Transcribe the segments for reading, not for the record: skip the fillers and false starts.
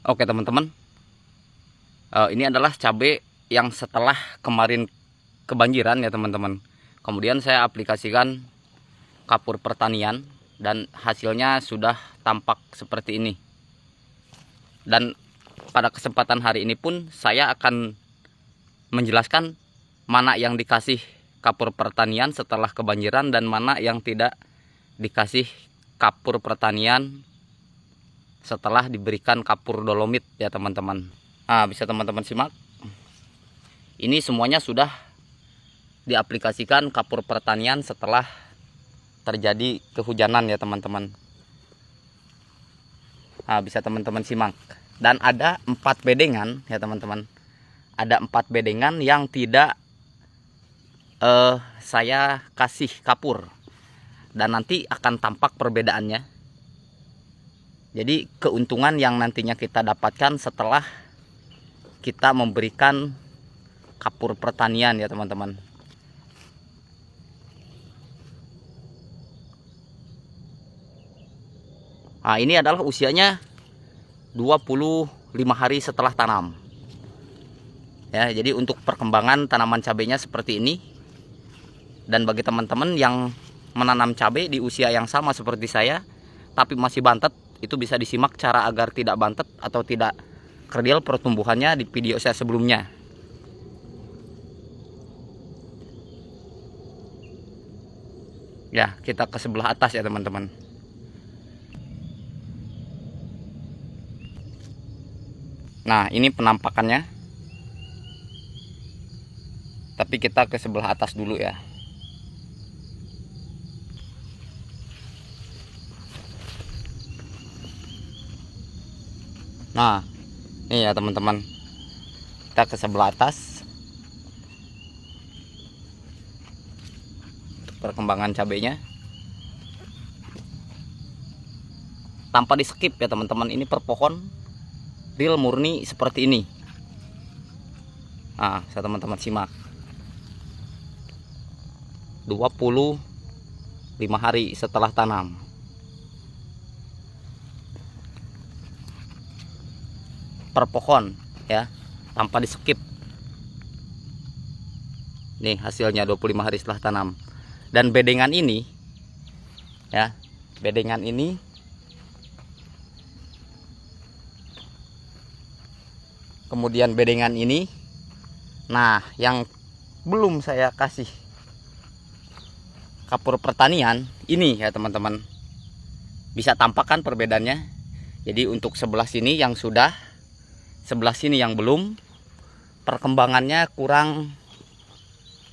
Oke teman-teman, ini adalah cabai yang setelah kemarin kebanjiran ya teman-teman. Kemudian saya aplikasikan kapur pertanian dan hasilnya sudah tampak seperti ini. Dan pada kesempatan hari ini pun saya akan menjelaskan mana yang dikasih kapur pertanian setelah kebanjiran dan mana yang tidak dikasih kapur pertanian setelah diberikan kapur dolomit ya teman-teman. Nah, bisa teman-teman simak. Ini semuanya sudah diaplikasikan kapur pertanian setelah terjadi kehujanan ya teman-teman. Nah, bisa teman-teman simak. Dan ada 4 bedengan ya teman-teman. Ada 4 bedengan yang tidak saya kasih kapur. Dan nanti akan tampak perbedaannya. Jadi keuntungan yang nantinya kita dapatkan setelah kita memberikan kapur pertanian ya teman-teman. Nah, ini adalah usianya 25 hari setelah tanam. Ya, jadi untuk perkembangan tanaman cabenya seperti ini. Dan bagi teman-teman yang menanam cabai di usia yang sama seperti saya, tapi masih bantet, itu bisa disimak cara agar tidak bantet atau tidak kerdil pertumbuhannya di video saya sebelumnya. Ya, kita ke sebelah atas ya teman-teman. Nah, ini penampakannya. Tapi kita ke sebelah atas dulu ya. Nah, ini ya teman-teman. Kita ke sebelah atas. Untuk perkembangan cabenya. Tanpa di skip ya teman-teman. Ini per pohon real murni seperti ini. Nah, saya teman-teman simak. 25 hari setelah tanam. Per pohon ya, tanpa di skip. Nih hasilnya 25 hari setelah tanam. Dan bedengan ini ya, bedengan ini kemudian bedengan ini. Nah, yang belum saya kasih kapur pertanian ini ya teman-teman. Bisa tampakkan perbedaannya. Jadi untuk sebelah sini yang sudah, sebelah sini yang belum, perkembangannya kurang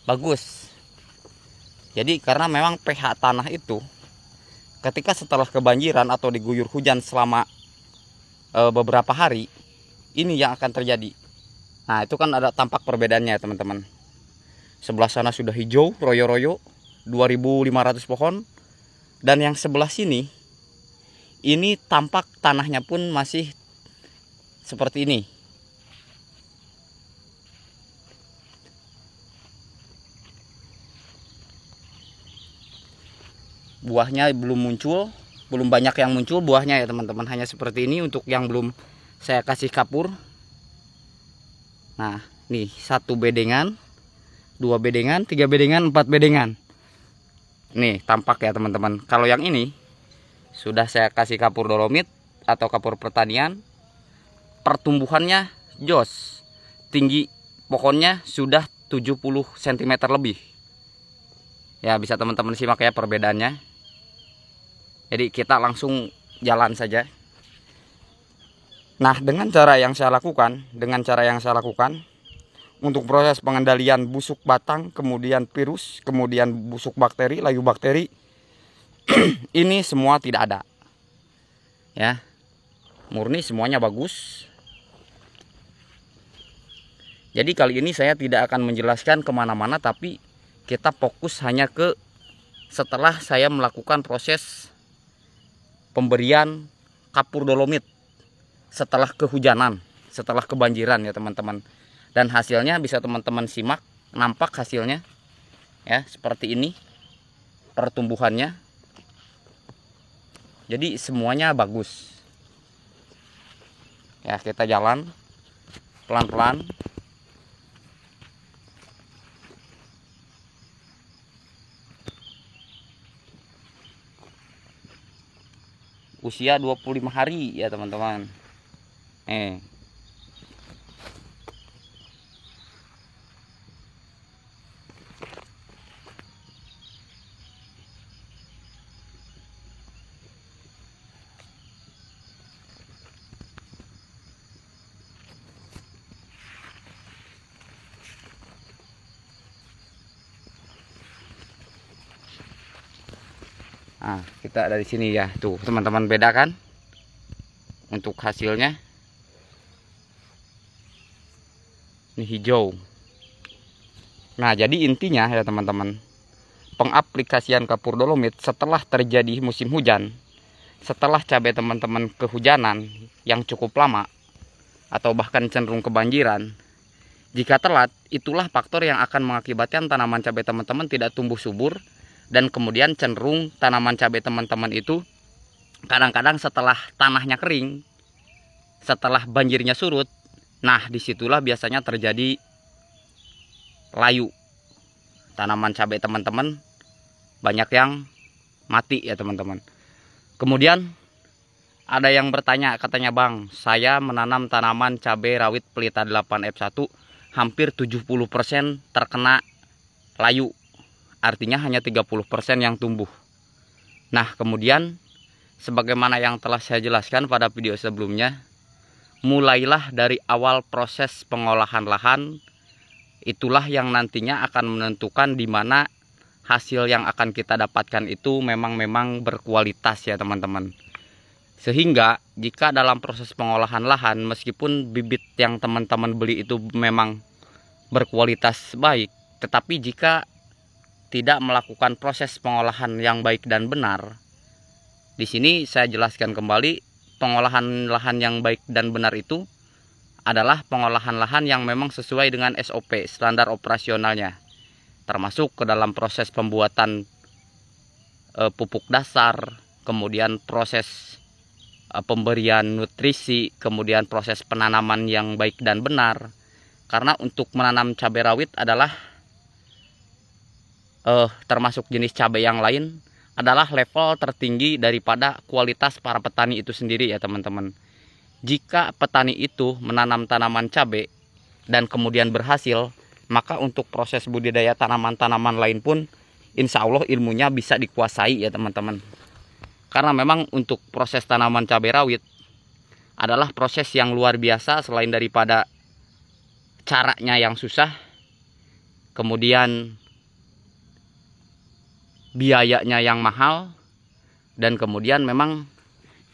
bagus. Jadi karena memang pH tanah itu ketika setelah kebanjiran atau diguyur hujan selama beberapa hari, ini yang akan terjadi. Nah, itu kan ada tampak perbedaannya teman-teman. Sebelah sana sudah hijau royo-royo 2500 pohon, dan yang sebelah sini ini tampak tanahnya pun masih seperti ini. Buahnya belum muncul, belum banyak yang muncul buahnya ya teman-teman. Hanya seperti ini untuk yang belum saya kasih kapur. Nah, nih 1 bedengan, 2 bedengan, 3 bedengan, 4 bedengan. Nih tampak ya teman-teman. Kalau yang ini sudah saya kasih kapur dolomit atau kapur pertanian. Pertumbuhannya jos, tinggi pohonnya sudah 70 cm lebih. Ya, bisa teman-teman simak ya perbedaannya. Jadi kita langsung jalan saja. Nah, dengan cara yang saya lakukan, untuk proses pengendalian busuk batang, kemudian virus, kemudian busuk bakteri, layu bakteri, ini semua tidak ada. Ya, murni semuanya bagus. Jadi kali ini saya tidak akan menjelaskan kemana-mana, tapi kita fokus hanya ke setelah saya melakukan proses pemberian kapur dolomit setelah kehujanan, setelah kebanjiran ya teman-teman. Dan hasilnya bisa teman-teman simak, nampak hasilnya ya seperti ini pertumbuhannya. Jadi semuanya bagus. Ya, kita jalan pelan-pelan. Usia 25 hari ya teman-teman. Nah, kita dari sini ya, tuh teman-teman, beda kan untuk hasilnya. Ini hijau. Nah, jadi intinya ya teman-teman, pengaplikasian kapur dolomit setelah terjadi musim hujan, setelah cabai teman-teman kehujanan yang cukup lama atau bahkan cenderung kebanjiran, jika telat, itulah faktor yang akan mengakibatkan tanaman cabai teman-teman tidak tumbuh subur. Dan kemudian cenderung tanaman cabai teman-teman itu kadang-kadang setelah tanahnya kering, setelah banjirnya surut, nah disitulah biasanya terjadi layu. Tanaman cabai teman-teman banyak yang mati ya teman-teman. Kemudian ada yang bertanya, katanya, "Bang, saya menanam tanaman cabai rawit pelita 8F1, hampir 70% terkena layu. Artinya hanya 30% yang tumbuh." Nah, kemudian sebagaimana yang telah saya jelaskan pada video sebelumnya, mulailah dari awal proses pengolahan lahan. Itulah yang nantinya akan menentukan di mana hasil yang akan kita dapatkan itu memang berkualitas ya teman-teman. Sehingga jika dalam proses pengolahan lahan, meskipun bibit yang teman-teman beli itu memang berkualitas baik, tetapi jika tidak melakukan proses pengolahan yang baik dan benar, di sini saya jelaskan kembali, pengolahan lahan yang baik dan benar itu adalah pengolahan lahan yang memang sesuai dengan SOP, standar operasionalnya, termasuk ke dalam proses pembuatan pupuk dasar, kemudian proses pemberian nutrisi, kemudian proses penanaman yang baik dan benar. Karena untuk menanam cabai rawit adalah termasuk jenis cabai yang lain, adalah level tertinggi daripada kualitas para petani itu sendiri ya teman-teman. Jika petani itu menanam tanaman cabai dan kemudian berhasil, maka untuk proses budidaya tanaman-tanaman lain pun insya Allah ilmunya bisa dikuasai ya teman-teman. Karena memang untuk proses tanaman cabai rawit adalah proses yang luar biasa. Selain daripada caranya yang susah, kemudian biayanya yang mahal, dan kemudian memang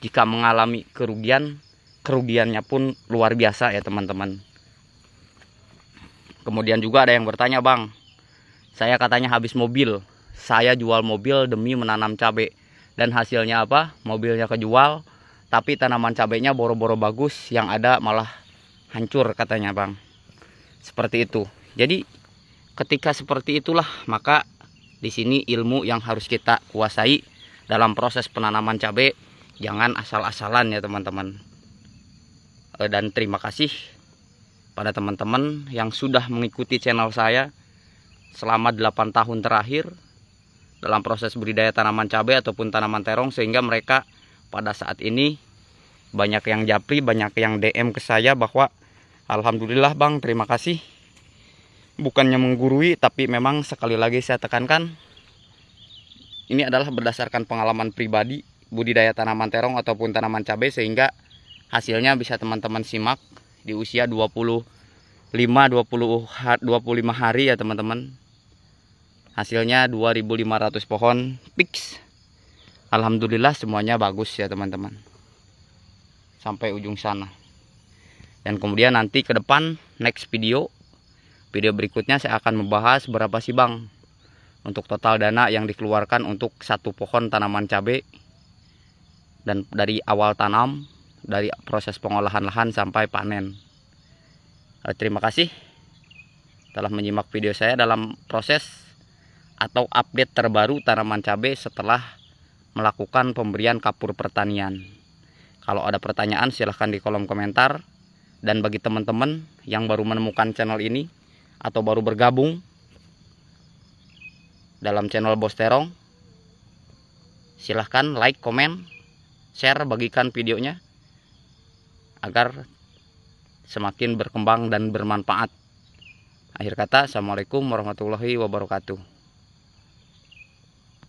jika mengalami kerugiannya pun luar biasa ya teman-teman. Kemudian juga ada yang bertanya, "Bang, saya katanya habis mobil, saya jual mobil demi menanam cabai, dan hasilnya apa? Mobilnya kejual, tapi tanaman cabainya boro-boro bagus, yang ada malah hancur," katanya Bang. Seperti itu. Jadi ketika seperti itulah, maka di sini ilmu yang harus kita kuasai dalam proses penanaman cabai. Jangan asal-asalan ya teman-teman. Dan terima kasih pada teman-teman yang sudah mengikuti channel saya selama 8 tahun terakhir dalam proses budidaya tanaman cabai ataupun tanaman terong, sehingga mereka pada saat ini banyak yang japri, banyak yang DM ke saya bahwa alhamdulillah Bang, terima kasih. Bukannya menggurui, tapi memang sekali lagi saya tekankan, ini adalah berdasarkan pengalaman pribadi budidaya tanaman terong ataupun tanaman cabai, sehingga hasilnya bisa teman-teman simak di usia 25 hari ya teman-teman. Hasilnya 2.500 pohon fix. Alhamdulillah semuanya bagus ya teman-teman, sampai ujung sana. Dan kemudian nanti ke depan next video berikutnya saya akan membahas berapa sih Bang untuk total dana yang dikeluarkan untuk satu pohon tanaman cabai, dan dari awal tanam, dari proses pengolahan lahan sampai panen. Terima kasih telah menyimak video saya dalam proses atau update terbaru tanaman cabai setelah melakukan pemberian kapur pertanian. Kalau ada pertanyaan silahkan di kolom komentar. Dan bagi teman-teman yang baru menemukan channel ini atau baru bergabung dalam channel Bos Terong, silahkan like, komen, share, bagikan videonya agar semakin berkembang dan bermanfaat. Akhir kata, assalamualaikum warahmatullahi wabarakatuh.